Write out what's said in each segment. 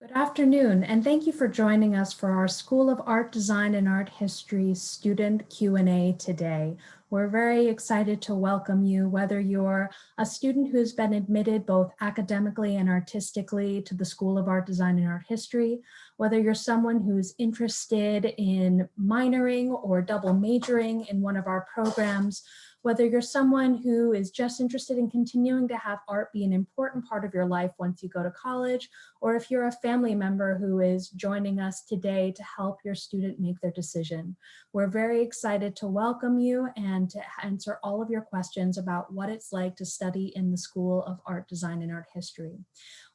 Good afternoon, and thank you for joining us for our School of Art, Design, and Art History student Q&A today. We're very excited to welcome you, whether you're a student who's been admitted both academically and artistically to the School of Art, Design, and Art History, whether you're someone who's interested in minoring or double majoring in one of our programs, whether you're someone who is just interested in continuing to have art be an important part of your life once you go to college, or if you're a family member who is joining us today to help your student make their decision. We're very excited to welcome you and to answer all of your questions about what it's like to study in the School of Art, Design, and Art History.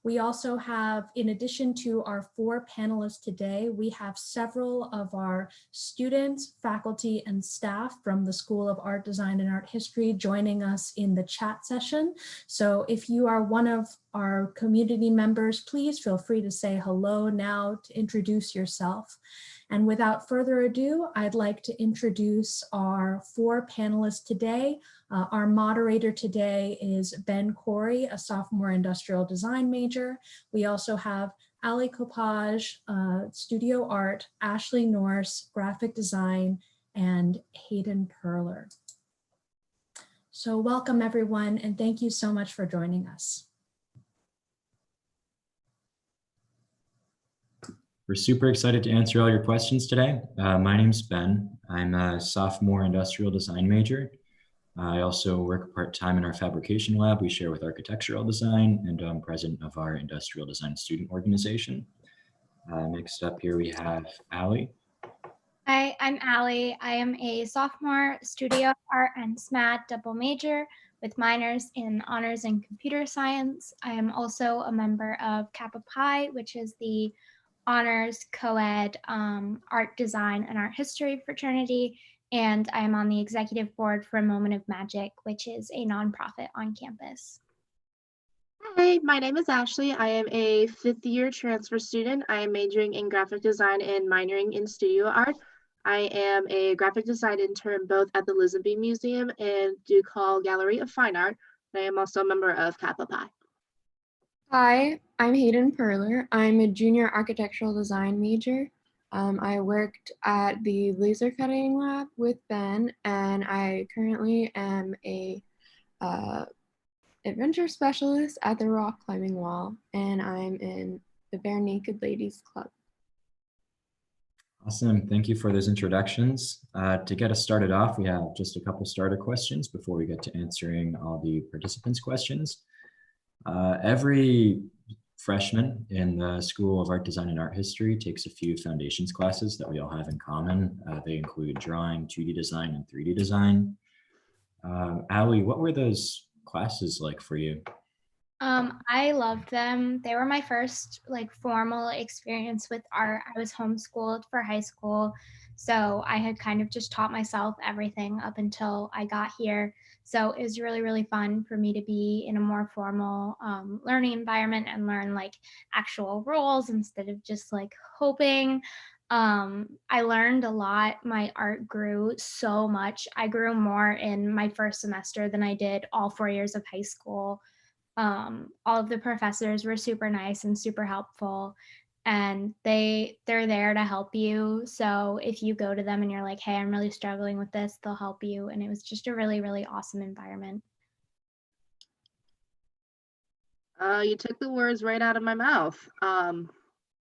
We also have, in addition to our 4 panelists today, we have several of our students, faculty, and staff from the School of Art, Design, and Art History joining us in the chat session. So if you are one of our community members, please feel free to say hello now to introduce yourself. And without further ado, I'd like to introduce our 4 panelists today. Our moderator today is Ben Corey, a sophomore industrial design major. We also have Ali Kopaj, studio art, Ashley Norse, graphic design, and Hayden Perler. So welcome everyone, and thank you so much for joining us. We're super excited to answer all your questions today. My name's Ben. I'm a sophomore industrial design major. I also work part-time in our fabrication lab we share with architectural design, and I'm president of our industrial design student organization. Next up here we have Ali. Hi, I'm Ali. I am a sophomore studio art and SMAD double major with minors in honors and computer science. I am also a member of Kappa Pi, which is the honors co-ed art design and art history fraternity. And I am on the executive board for A Moment of Magic, which is a nonprofit on campus. Hi, my name is Ashley. I am a 5th year transfer student. I am majoring in graphic design and minoring in studio art. I am a graphic design intern both at the Elizabethan Museum and DuCall Gallery of Fine Art. I am also a member of Kappa Pi. Hi, I'm Hayden Perler. I'm a junior architectural design major. I worked at the laser cutting lab with Ben, and I currently am a adventure specialist at the rock climbing wall, and I'm in the Bare Naked Ladies Club. Awesome, thank you for those introductions. To get us started off, we have just a couple starter questions before we get to answering all the participants' questions. Every freshman in the School of Art, Design, and Art History takes a few foundations classes that we all have in common. They include drawing, 2D design, and 3D design. Ali, what were those classes like for you? I loved them. They were my first formal experience with art. I was homeschooled for high school, so I had kind of just taught myself everything up until I got here. So it was really, really fun for me to be in a more formal learning environment and learn actual rules instead of just hoping. I learned a lot. My art grew so much. I grew more in my first semester than I did all 4 years of high school. All of the professors were super nice and super helpful, and they're there to help you. So if you go to them and you're like, hey, I'm really struggling with this, they'll help you. And it was just a really, really awesome environment. You took the words right out of my mouth.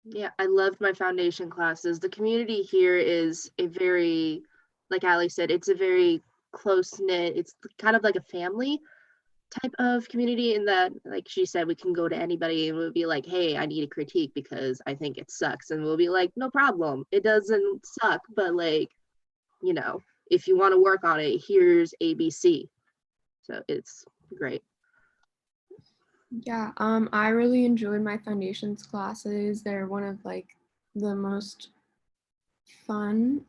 Yeah, I loved my foundation classes. The community here is a very, like Ali said, it's a very close-knit, it's kind of like a family type of community in that, like she said, we can go to anybody and we'll be like, hey, I need a critique because I think it sucks. And we'll be like, no problem. It doesn't suck, but if you want to work on it, here's ABC. So it's great. Yeah, I really enjoyed my foundations classes. They're one of the most fun,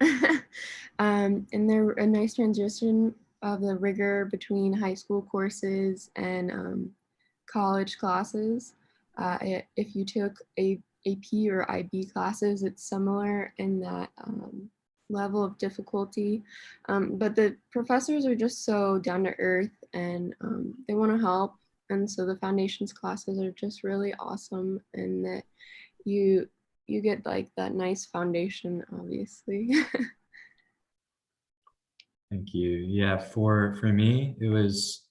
and they're a nice transition of the rigor between high school courses and college classes. If you took AP or IB classes, it's similar in that level of difficulty, but the professors are just so down to earth, and they want to help. And so the foundations classes are just really awesome, and that you get like that nice foundation, obviously. Thank you. Yeah, for me, it was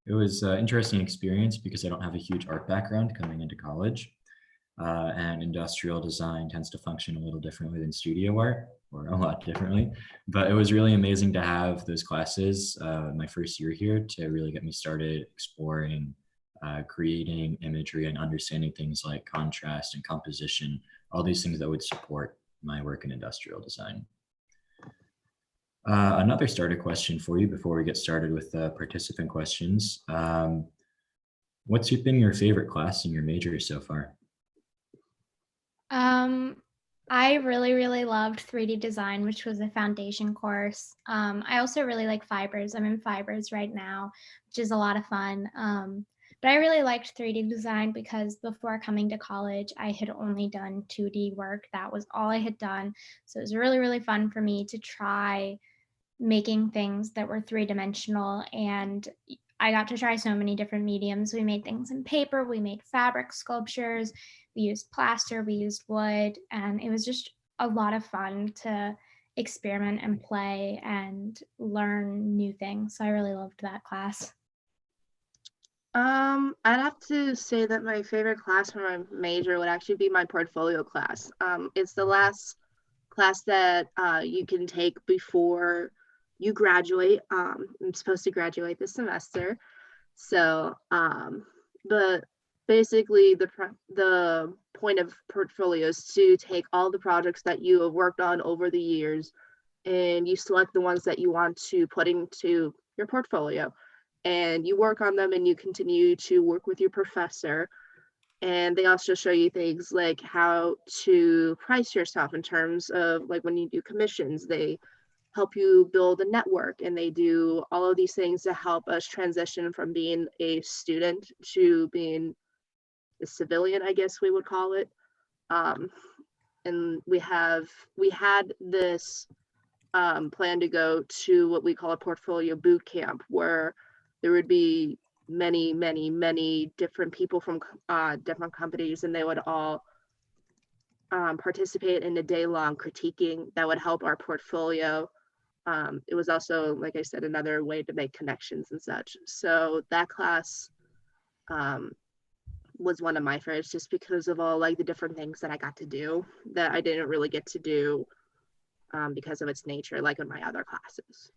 an interesting experience because I don't have a huge art background coming into college. And industrial design tends to function a little differently than studio art, or a lot differently. But it was really amazing to have those classes my first year here to really get me started exploring, creating imagery and understanding things like contrast and composition, all these things that would support my work in industrial design. Another starter question for you before we get started with the participant questions. What's been your favorite class in your major so far? I really, really loved 3D design, which was a foundation course. I also really like fibers. I'm in fibers right now, which is a lot of fun. But I really liked 3D design because before coming to college, I had only done 2D work. That was all I had done. So it was really, really fun for me to try making things that were three-dimensional, and I got to try so many different mediums. We made things in paper, we made fabric sculptures, we used plaster, we used wood, and it was just a lot of fun to experiment and play and learn new things. So I really loved that class. I'd have to say that my favorite class for my major would actually be my portfolio class. It's the last class that you can take before you graduate. I'm supposed to graduate this semester. So, but basically the point of portfolio is to take all the projects that you have worked on over the years and you select the ones that you want to put into your portfolio and you work on them and you continue to work with your professor. And they also show you things like how to price yourself in terms of like when you do commissions, they help you build a network and they do all of these things to help us transition from being a student to being a civilian, I guess we would call it. And we had this plan to go to what we call a portfolio boot camp where there would be many different people from different companies and they would all participate in a day-long critiquing that would help our portfolio. It was also, like I said, another way to make connections and such. So that class was one of my favorites just because of all like the different things that I got to do that I didn't really get to do because of its nature, like in my other classes.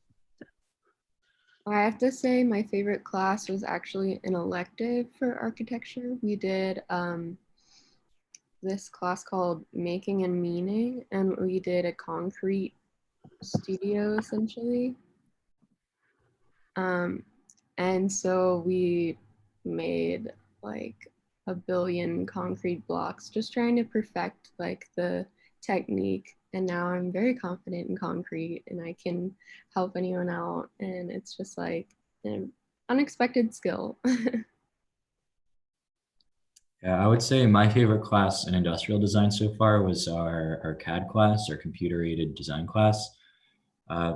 I have to say my favorite class was actually an elective for architecture. We did this class called Making and Meaning, and we did a concrete studio essentially. And so we made like a billion concrete blocks, just trying to perfect like the technique. And now I'm very confident in concrete and I can help anyone out. And it's just like an unexpected skill. Yeah, I would say my favorite class in industrial design so far was our CAD class, our computer-aided design class,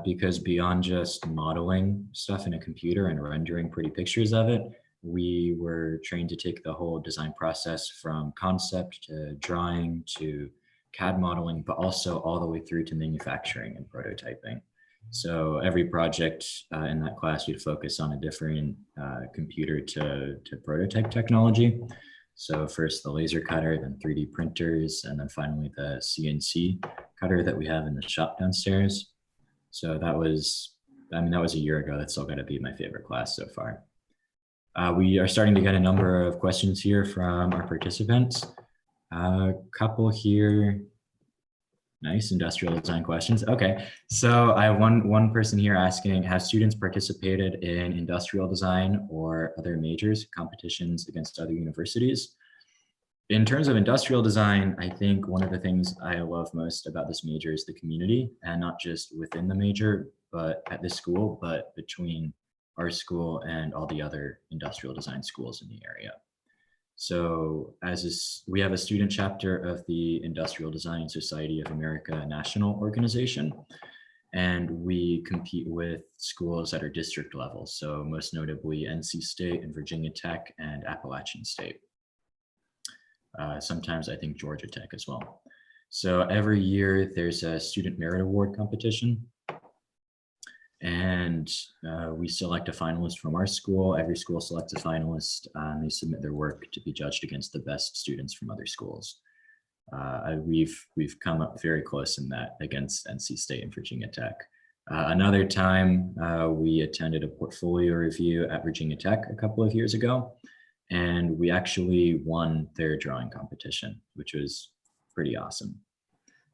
because beyond just modeling stuff in a computer and rendering pretty pictures of it, we were trained to take the whole design process from concept to drawing to CAD modeling, but also all the way through to manufacturing and prototyping. So every project in that class, you'd focus on a different computer to prototype technology. So first the laser cutter, then 3D printers, and then finally the CNC cutter that we have in the shop downstairs. So that was a year ago. That's still going to be my favorite class so far. We are starting to get a number of questions here from our participants. A couple here. Nice industrial design questions. Okay, so I have one person here asking, have students participated in industrial design or other majors, competitions against other universities? In terms of industrial design, I think one of the things I love most about this major is the community, and not just within the major, but at this school, but between our school and all the other industrial design schools in the area. So we have a student chapter of the Industrial Design Society of America National Organization, and we compete with schools that are district level. So most notably NC State and Virginia Tech and Appalachian State. sometimes I think Georgia Tech as well. So every year there's a student merit award competition, and we select a finalist from our school. Every school selects a finalist, and they submit their work to be judged against the best students from other schools. We've come up very close in that against NC State and Virginia Tech. Another time, we attended a portfolio review at Virginia Tech a couple of years ago, and we actually won their drawing competition, which was pretty awesome.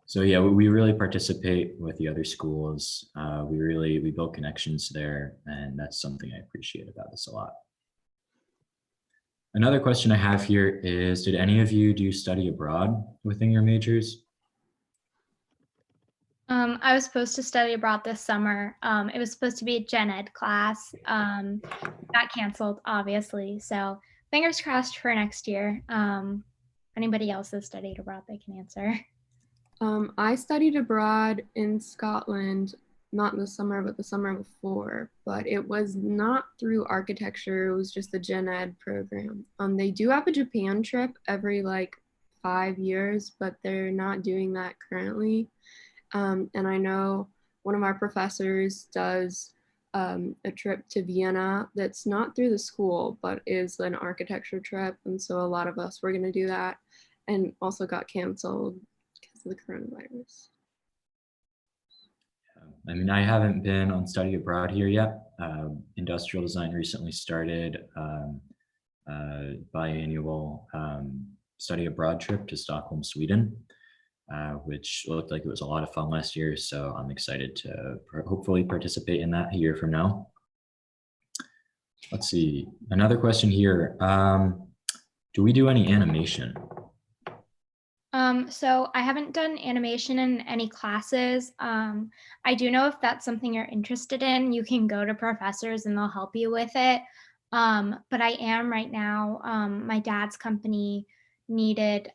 So yeah, we really participate with the other schools. We build connections there, and that's something I appreciate about this a lot. Another question I have here is, did any of you do study abroad within your majors? I was supposed to study abroad this summer. It was supposed to be a gen ed class. Got canceled, obviously. So fingers crossed for next year. If anybody else has studied abroad, they can answer. I studied abroad in Scotland, not this summer, but the summer before, but it was not through architecture. It was just the gen ed program. They do have a Japan trip every like 5 years, but they're not doing that currently. And I know one of our professors does a trip to Vienna that's not through the school, but is an architecture trip. And so a lot of us were going to do that, and also got canceled because of the coronavirus. I mean, I haven't been on study abroad here yet. Industrial design recently started biannual study abroad trip to Stockholm, Sweden, which looked like it was a lot of fun last year. So I'm excited to hopefully participate in that a year from now. Let's see, another question here. Do we do any animation? So I haven't done animation in any classes. I do know if that's something you're interested in, you can go to professors and they'll help you with it. But I am right now, my dad's company needed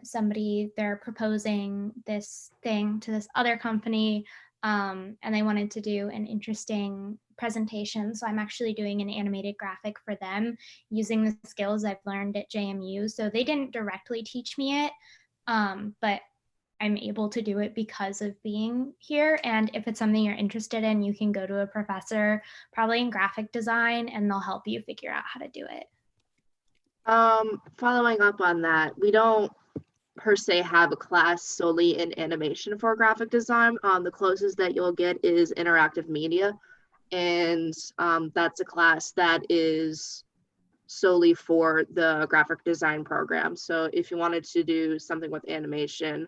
somebody. They're proposing this thing to this other company, and they wanted to do an interesting presentation. So I'm actually doing an animated graphic for them using the skills I've learned at JMU. So they didn't directly teach me it, but I'm able to do it because of being here. And if it's something you're interested in, you can go to a professor, probably in graphic design, and they'll help you figure out how to do it. Following up on that, we don't per se have a class solely in animation for graphic design. The closest that you'll get is interactive media, and that's a class that is solely for the graphic design program. So if you wanted to do something with animation,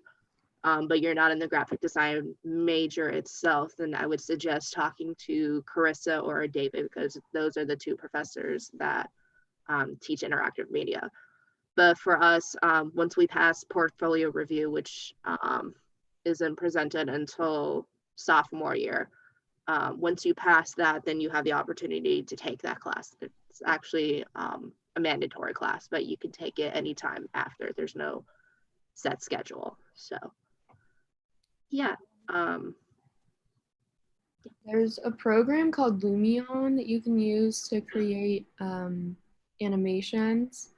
but you're not in the graphic design major itself, then I would suggest talking to Carissa or David, because those are the two professors that teach interactive media. But for us, once we pass portfolio review, which isn't presented until sophomore year, once you pass that, then you have the opportunity to take that class. It's actually a mandatory class, but you can take it anytime after. There's no set schedule. So yeah. There's a program called Lumion that you can use to create animations.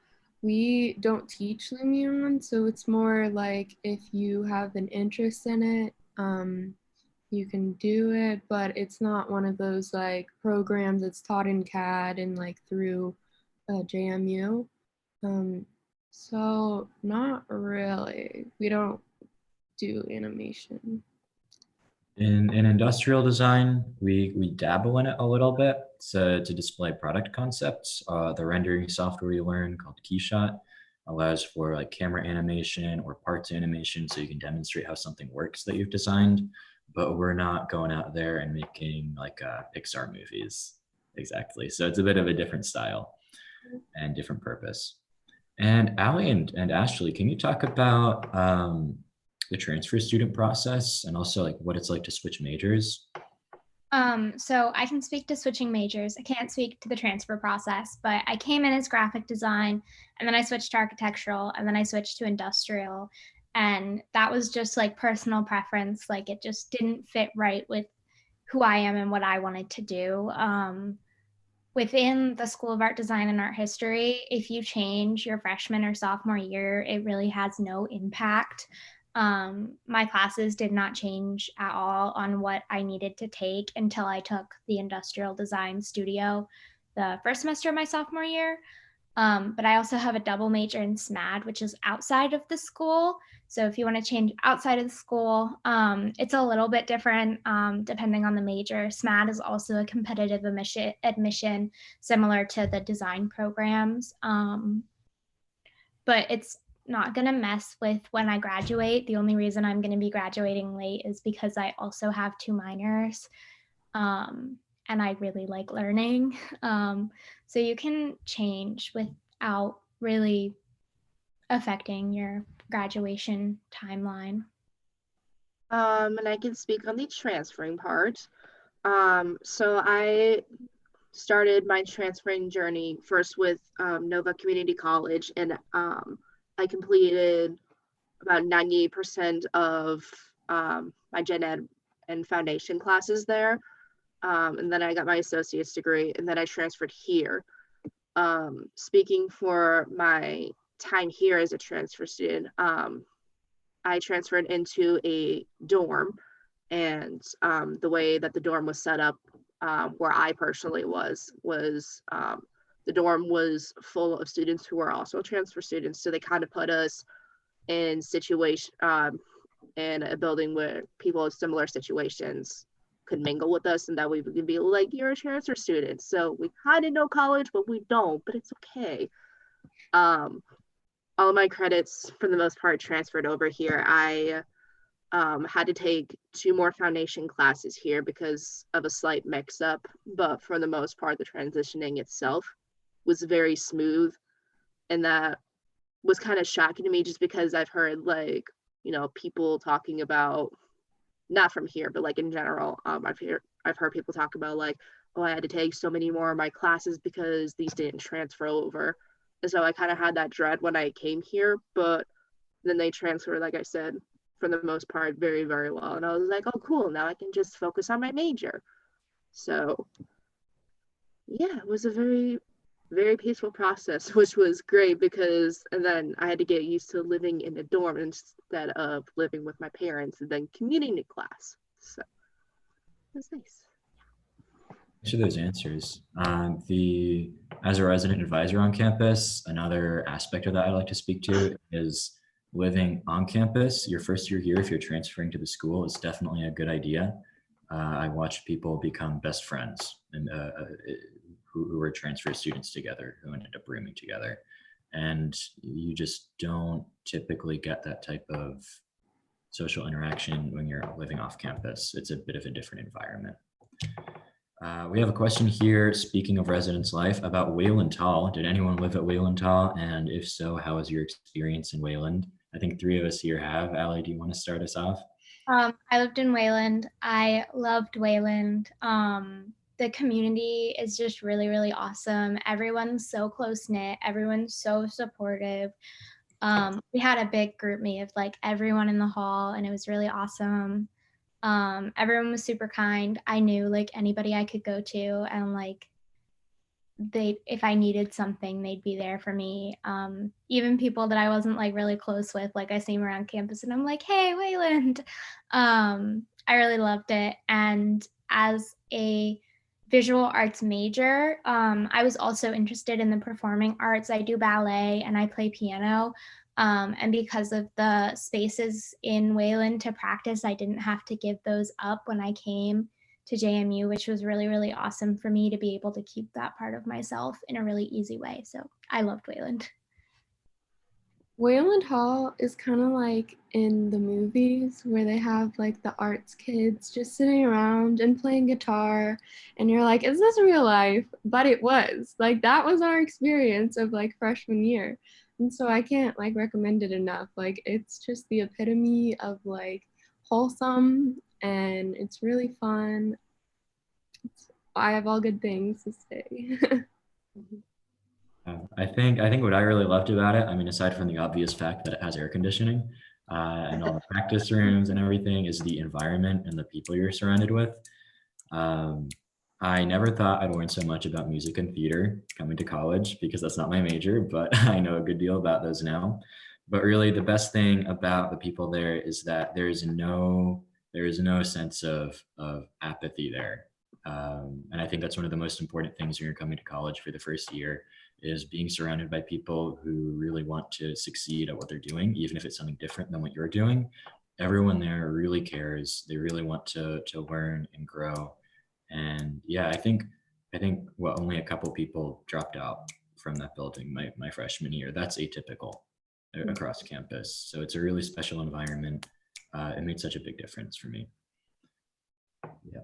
We don't teach Lumion, so it's more like if you have an interest in it, you can do it, but it's not one of those like programs that's taught in CAD and like through JMU. So not really. We don't do animation. In industrial design, we dabble in it a little bit to display product concepts. The rendering software we learn called Keyshot allows for like camera animation or parts animation, so you can demonstrate how something works that you've designed. But we're not going out there and making like Pixar movies exactly. So it's a bit of a different style and different purpose. And Allie and Ashley, can you talk about the transfer student process and also like what it's like to switch majors? So I can speak to switching majors. I can't speak to the transfer process, but I came in as graphic design, and then I switched to architectural, and then I switched to industrial. And that was just like personal preference. Like it just didn't fit right with who I am and what I wanted to do. within the School of Art Design and Art History, if you change your freshman or sophomore year, it really has no impact. My classes did not change at all on what I needed to take until I took the industrial design studio the first semester of my sophomore year. But I also have a double major in SMAD, which is outside of the school. So if you want to change outside of the school, it's a little bit different depending on the major. SMAD is also a competitive admission similar to the design programs. But it's not going to mess with when I graduate. The only reason I'm going to be graduating late is because I also have 2 minors. And I really like learning. So you can change without really affecting your graduation timeline. And I can speak on the transferring part. So I started my transferring journey first with Nova Community College, and I completed about 98% of my gen ed and foundation classes there. And then I got my associate's degree, and then I transferred here. Speaking for my time here as a transfer student, I transferred into a dorm, and the way that the dorm was set up, where I personally was the dorm was full of students who were also transfer students. So they kind of put us in in a building where people in similar situations could mingle with us, and that we could be like, you're a transfer student. So we kind of know college, but we don't, but it's okay. All of my credits for the most part transferred over here. I had to take 2 more foundation classes here because of a slight mix up, but for the most part, the transitioning itself was very smooth. And that was kind of shocking to me just because I've heard people talking about, not from here, but like in general, I've heard people talk about like, oh, I had to take so many more of my classes because these didn't transfer over. And so I kind of had that dread when I came here, but then they transferred, like I said, for the most part, very, very well. And I was like, oh, cool. Now I can just focus on my major. So yeah, it was a very, very peaceful process, which was great because, and then I had to get used to living in a dorm instead of living with my parents and then commuting to class. So it was nice. Thanks for those answers. As a resident advisor on campus, another aspect of that I'd like to speak to is living on campus. Your first year here, if you're transferring to the school, is definitely a good idea. I watched people become best friends and who were transfer students together, who ended up rooming together. And you just don't typically get that type of social interaction when you're living off campus. It's a bit of a different environment. We have a question here, speaking of residence life, about Wayland Hall. Did anyone live at Wayland Hall? And if so, how was your experience in Wayland? I think 3 of us here have. Allie, do you want to start us off? I lived in Wayland. I loved Wayland. The community is just really, really awesome. Everyone's so close-knit. Everyone's so supportive. We had a big group meet of like everyone in the hall, and it was really awesome. Everyone was super kind. I knew like anybody I could go to, and like if I needed something, they'd be there for me. Even people that I wasn't like really close with, like I see them around campus and I'm like, hey, Wayland. I really loved it. And as a visual arts major, I was also interested in the performing arts. I do ballet and I play piano. And because of the spaces in Wayland to practice, I didn't have to give those up when I came to JMU, which was really, really awesome for me to be able to keep that part of myself in a really easy way. So I loved Wayland. Wayland Hall is kind of like in the movies where they have like the arts kids just sitting around and playing guitar, and you're like, is this real life? But it was. Like that was our experience of like freshman year. And so I can't like recommend it enough. Like it's just the epitome of like wholesome, and it's really fun. I have all good things to say. I think what I really loved about it, I mean, aside from the obvious fact that it has air conditioning and all the practice rooms and everything, is the environment and the people you're surrounded with. I never thought I'd learn so much about music and theater coming to college because that's not my major, but I know a good deal about those now. But really the best thing about the people there is that there is no sense of apathy there. And I think that's one of the most important things when you're coming to college for the first year is being surrounded by people who really want to succeed at what they're doing, even if it's something different than what you're doing. Everyone there really cares. They really want to learn and grow. And yeah, I think well, only a couple people dropped out from that building my freshman year. That's atypical across campus. So it's a really special environment. It made such a big difference for me. Yeah.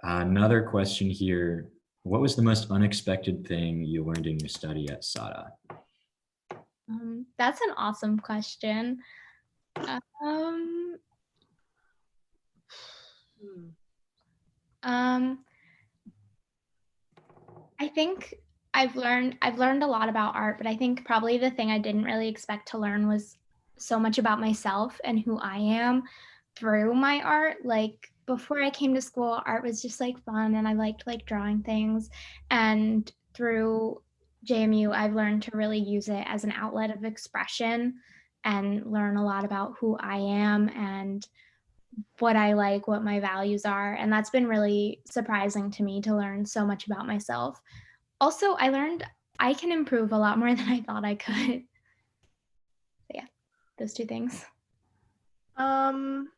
Another question here. What was the most unexpected thing you learned in your study at SADA? That's an awesome question. Um, Hmm. I think I've learned a lot about art, but I think probably the thing I didn't really expect to learn was so much about myself and who I am through my art. Like before I came to school, art was just like fun and I liked like drawing things. And through JMU, I've learned to really use it as an outlet of expression and learn a lot about who I am and what I like, what my values are. And that's been really surprising to me to learn so much about myself. Also, I learned I can improve a lot more than I thought I could. So yeah, those two things. Um,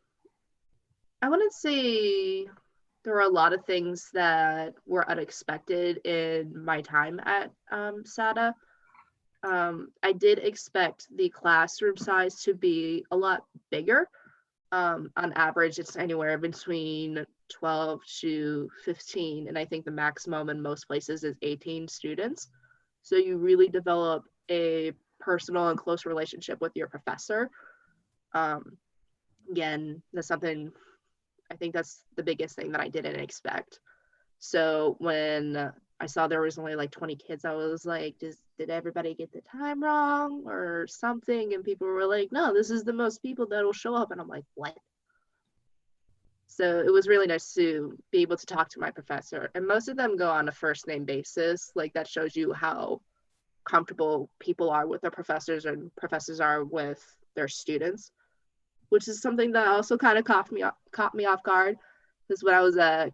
I wouldn't say there were a lot of things that were unexpected in my time at SADA. I did expect the classroom size to be a lot bigger. On average, it's anywhere between 12 to 15, and I think the maximum in most places is 18 students. So you really develop a personal and close relationship with your professor. Um, Again, that's something I think that's the biggest thing that I didn't expect. So when I saw there was only like 20 kids, I was like, did everybody get the time wrong or something? And people were like, no, this is the most people that will show up. And I'm like, what? So it was really nice to be able to talk to my professor. And most of them go on a first name basis. Like that shows you how comfortable people are with their professors and professors are with their students, which is something that also kind of caught me off guard. Because when I was at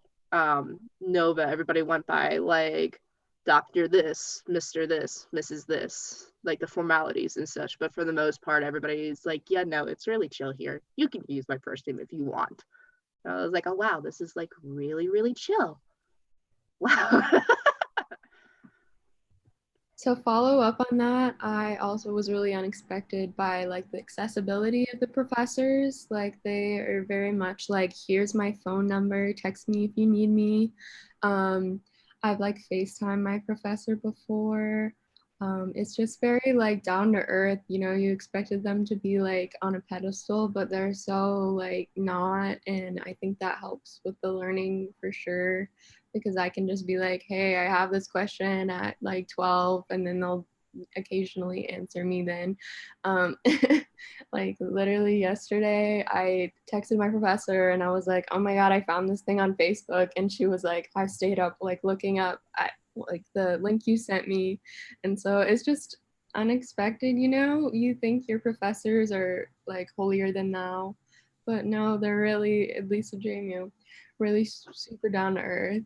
Nova, everybody went by like Dr. this, Mr. this, Mrs. this, like the formalities and such. But for the most part, everybody's like, yeah, no, it's really chill here. You can use my first name if you want. And I was like, oh, wow, this is like really, really chill. Wow. So follow up on that, I also was really unexpected by like the accessibility of the professors. Like they are very much like, here's my phone number, text me if you need me. I've like FaceTime my professor before. It's just very like down to earth, you know, you expected them to be like on a pedestal, but they're so like not. And I think that helps with the learning for sure, because I can just be like, hey, I have this question at like 12, and then they'll occasionally answer me then. Um, like literally yesterday, I texted my professor and I was like, oh my God, I found this thing on Facebook. And she was like, I stayed up like looking up at like the link you sent me. And so it's just unexpected, you know, you think your professors are like holier than thou, but no, they're really, at least at JMU, really super down to earth.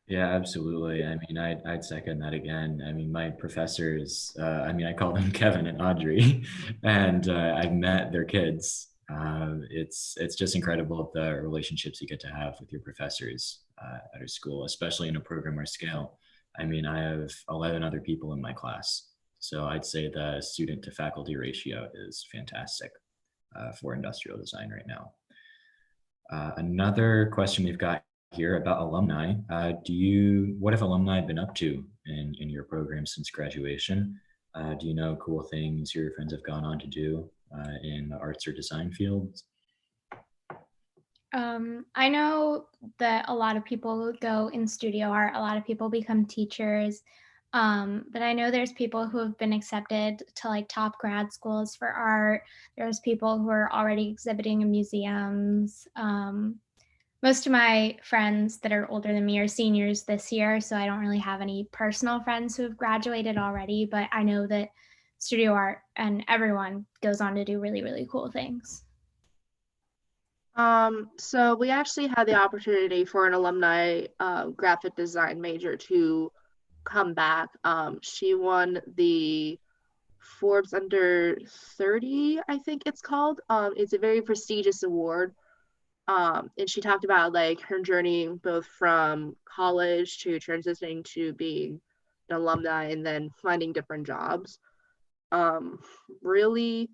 Yeah, absolutely. I mean, I'd second that again. I mean, my professors, I mean, I call them Kevin and Audrey, and I've met their kids. It's just incredible the relationships you get to have with your professors at our school, especially in a program our scale. I mean, I have 11 other people in my class, so I'd say the student to faculty ratio is fantastic for industrial design right now. Another question we've got here about alumni. What have alumni been up to in your program since graduation? Do you know cool things your friends have gone on to do in the arts or design fields? I know that a lot of people go in studio art, a lot of people become teachers. But I know there's people who have been accepted to like top grad schools for art. There's people who are already exhibiting in museums. most of my friends that are older than me are seniors this year, so I don't really have any personal friends who have graduated already, but I know that studio art and everyone goes on to do really, really cool things. So we actually had the opportunity for an alumni graphic design major to come back. She won the Forbes Under 30, I think it's called. It's a very prestigious award. And she talked about like her journey both from college to transitioning to being an alumni and then finding different jobs. Um, really,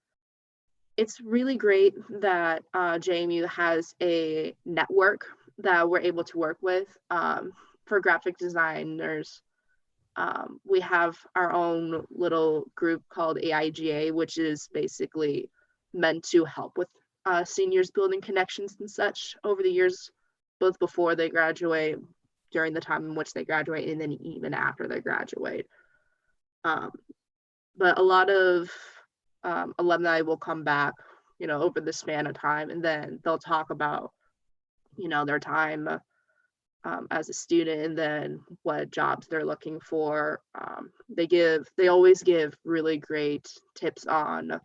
it's really great that JMU has a network that we're able to work with for graphic designers. We have our own little group called AIGA, which is basically meant to help with seniors building connections and such over the years, both before they graduate, during the time in which they graduate, and then even after they graduate. Um, but a lot of alumni will come back, over the span of time, and then they'll talk about, their time as a student and then what jobs they're looking for. They always give really great tips on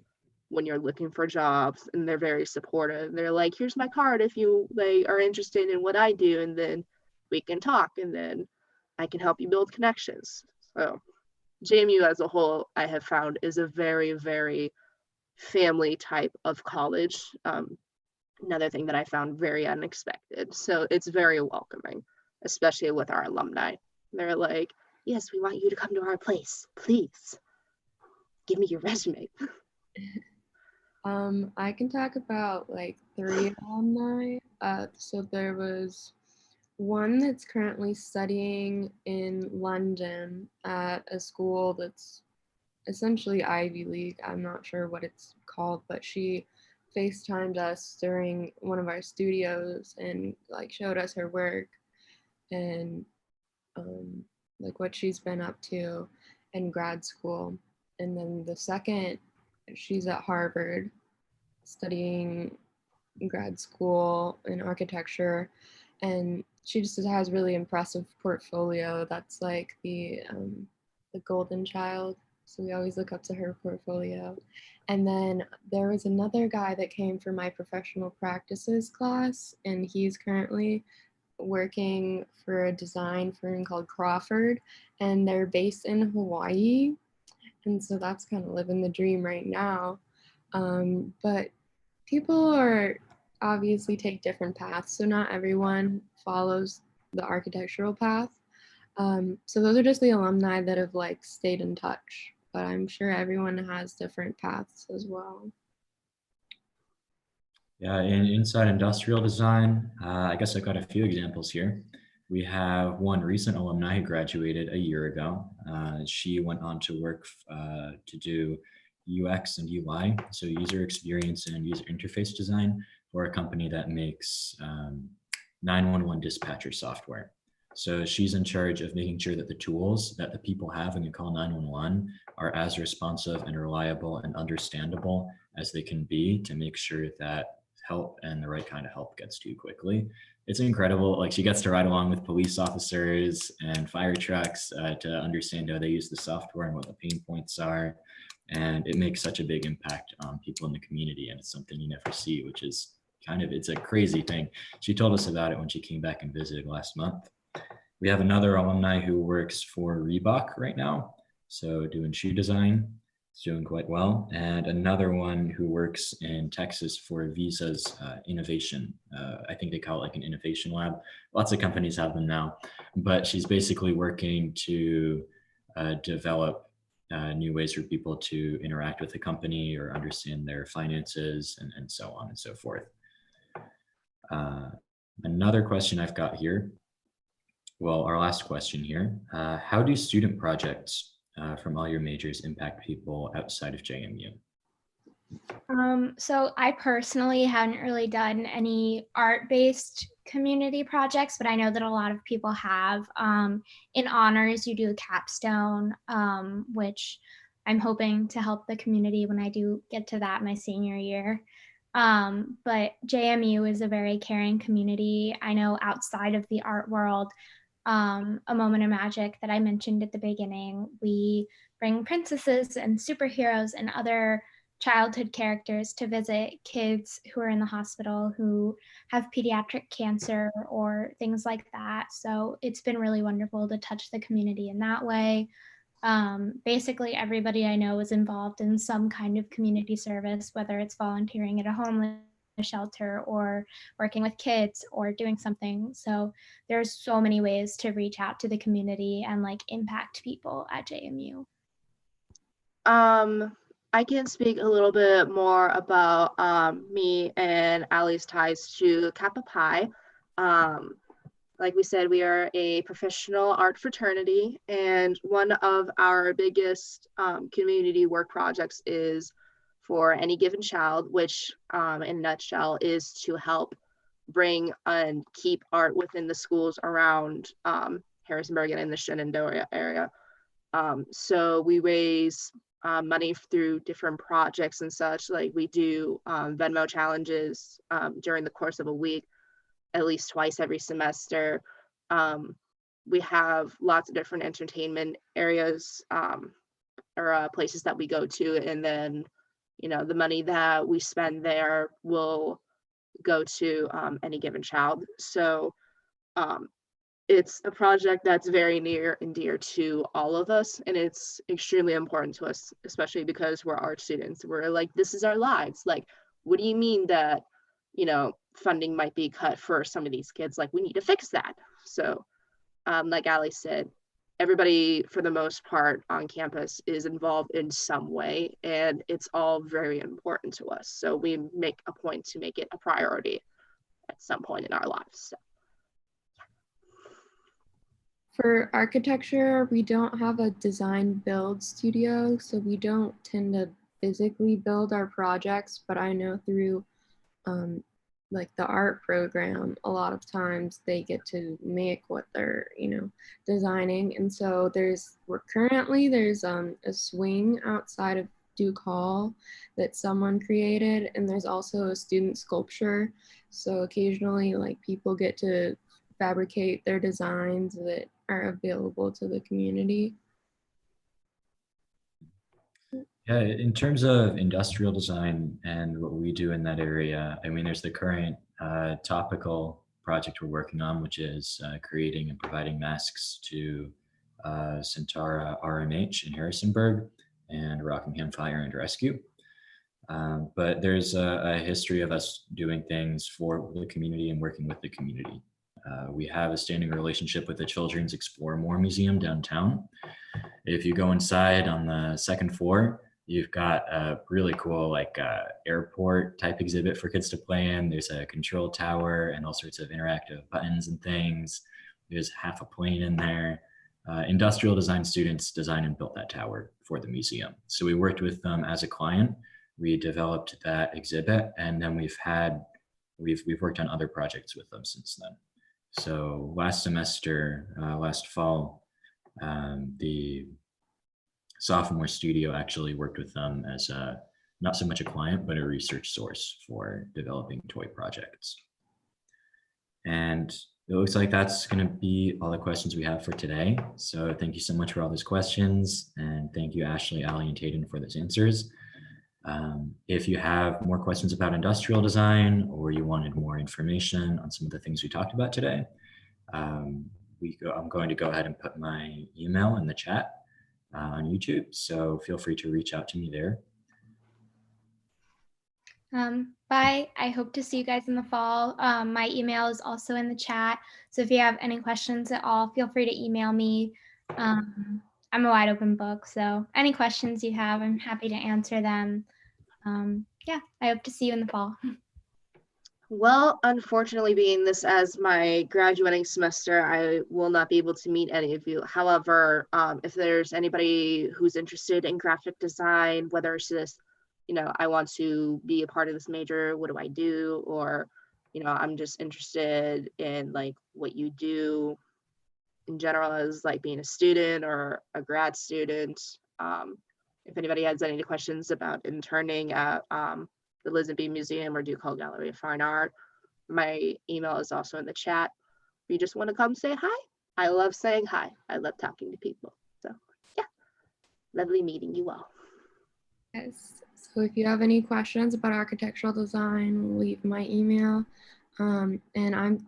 when you're looking for jobs, and they're very supportive. They're like, here's my card if you are interested in what I do, and then we can talk, and then I can help you build connections. So JMU as a whole, I have found, is a very, very family type of college. Another thing that I found very unexpected. So it's very welcoming, especially with our alumni. They're like, yes, we want you to come to our place. Please give me your resume. I can talk about like 3 alumni. So there was one that's currently studying in London at a school that's essentially Ivy League. I'm not sure what it's called, but she FaceTimed us during one of our studios and like showed us her work and like what she's been up to in grad school. And then the second, she's at Harvard studying grad school in architecture, and she just has really impressive portfolio. That's like the golden child. So we always look up to her portfolio. And then there was another guy that came for my professional practices class, and he's currently working for a design firm called Crawford, and they're based in Hawaii. And so that's kind of living the dream right now. But people are obviously take different paths, so not everyone follows the architectural path. So those are just the alumni that have like stayed in touch, but I'm sure everyone has different paths as well. Yeah, in inside industrial design, I guess I've got a few examples here. We have one recent alumni who graduated a year ago. She went on to work to do UX and UI, so user experience and user interface design for a company that makes 911 dispatcher software. So she's in charge of making sure that the tools that the people have when you call 911 are as responsive and reliable and understandable as they can be to make sure that help and the right kind of help gets to you quickly. It's incredible. Like she gets to ride along with police officers and fire trucks to understand how they use the software and what the pain points are. And it makes such a big impact on people in the community. And it's something you never see, which is it's a crazy thing. She told us about it when she came back and visited last month. We have another alumni who works for Reebok right now. So doing shoe design. It's doing quite well. And another one who works in Texas for Visa's innovation. I think they call it like an innovation lab. Lots of companies have them now, but she's basically working to develop new ways for people to interact with the company or understand their finances and so on and so forth. Another question I've got here. Well, our last question here. How do student projects from all your majors impact people outside of JMU? So I personally haven't really done any art-based community projects, but I know that a lot of people have. In honors, you do a capstone, which I'm hoping to help the community when I do get to that my senior year. But JMU is a very caring community. I know outside of the art world, a moment of magic that I mentioned at the beginning, we bring princesses and superheroes and other childhood characters to visit kids who are in the hospital who have pediatric cancer or things like that. So it's been really wonderful to touch the community in that way. Basically, everybody I know is involved in some kind of community service, whether it's volunteering at a homeless shelter or working with kids or doing something. So there's so many ways to reach out to the community and like impact people at JMU. I can speak a little bit more about me and Allie's ties to Kappa Pi. Like we said, we are a professional art fraternity, and one of our biggest community work projects is for Any Given Child, which in a nutshell is to help bring and keep art within the schools around Harrisonburg and in the Shenandoah area. So we raise money through different projects and such. Like we do Venmo challenges during the course of a week, at least twice every semester. We have lots of different entertainment areas or places that we go to, and then, you know, the money that we spend there will go to Any Given Child. So it's a project that's very near and dear to all of us, and it's extremely important to us, especially because we're art students. We're like, this is our lives. Like, what do you mean that, you know, funding might be cut for some of these kids? Like, we need to fix that. So like Allie said, everybody for the most part on campus is involved in some way, and it's all very important to us. So we make a point to make it a priority at some point in our lives. So. For architecture, we don't have a design build studio, so we don't tend to physically build our projects, but I know through like the art program, a lot of times they get to make what they're, you know, designing. And so there's a swing outside of Duke Hall that someone created, and there's also a student sculpture. So occasionally like people get to fabricate their designs that are available to the community. Yeah, in terms of industrial design and what we do in that area, I mean, there's the current topical project we're working on, which is creating and providing masks to Centaura RMH in Harrisonburg and Rockingham Fire and Rescue. But there's a history of us doing things for the community and working with the community. We have a standing relationship with the Children's Explore More Museum downtown. If you go inside on the second floor, you've got a really cool like airport type exhibit for kids to play in. There's a control tower and all sorts of interactive buttons and things. There's half a plane in there. Industrial design students designed and built that tower for the museum. So we worked with them as a client. We developed that exhibit, and then we've worked on other projects with them since then. So last semester, last fall, the sophomore studio actually worked with them as not so much a client, but a research source for developing toy projects. And it looks like that's going to be all the questions we have for today. So thank you so much for all those questions. And thank you, Ashley, Allie, and Tayden for those answers. If you have more questions about industrial design, or you wanted more information on some of the things we talked about today, I'm going to go ahead and put my email in the chat on YouTube. So feel free to reach out to me there. Bye. I hope to see you guys in the fall. My email is also in the chat. So if you have any questions at all, feel free to email me. I'm a wide open book. So any questions you have, I'm happy to answer them. Yeah, I hope to see you in the fall. Well, unfortunately, being this as my graduating semester, I will not be able to meet any of you. However, if there's anybody who's interested in graphic design, whether it's just, you know, I want to be a part of this major, what do I do? Or, you know, I'm just interested in like what you do in general as like being a student or a grad student. If anybody has any questions about interning at the Lisenby Museum or Duke Hall Gallery of Fine Art. My email is also in the chat. If you just want to come say hi, I love saying hi. I love talking to people. So yeah, lovely meeting you all. Yes. So if you have any questions about architectural design, leave my email. And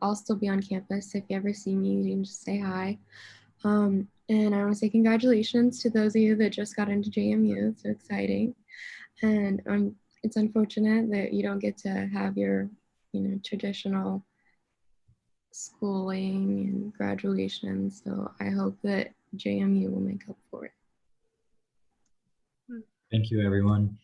I'll still be on campus. So if you ever see me, you can just say hi. And I want to say congratulations to those of you that just got into JMU. It's so exciting. And it's unfortunate that you don't get to have your, traditional schooling and graduation. So I hope that JMU will make up for it. Thank you, everyone.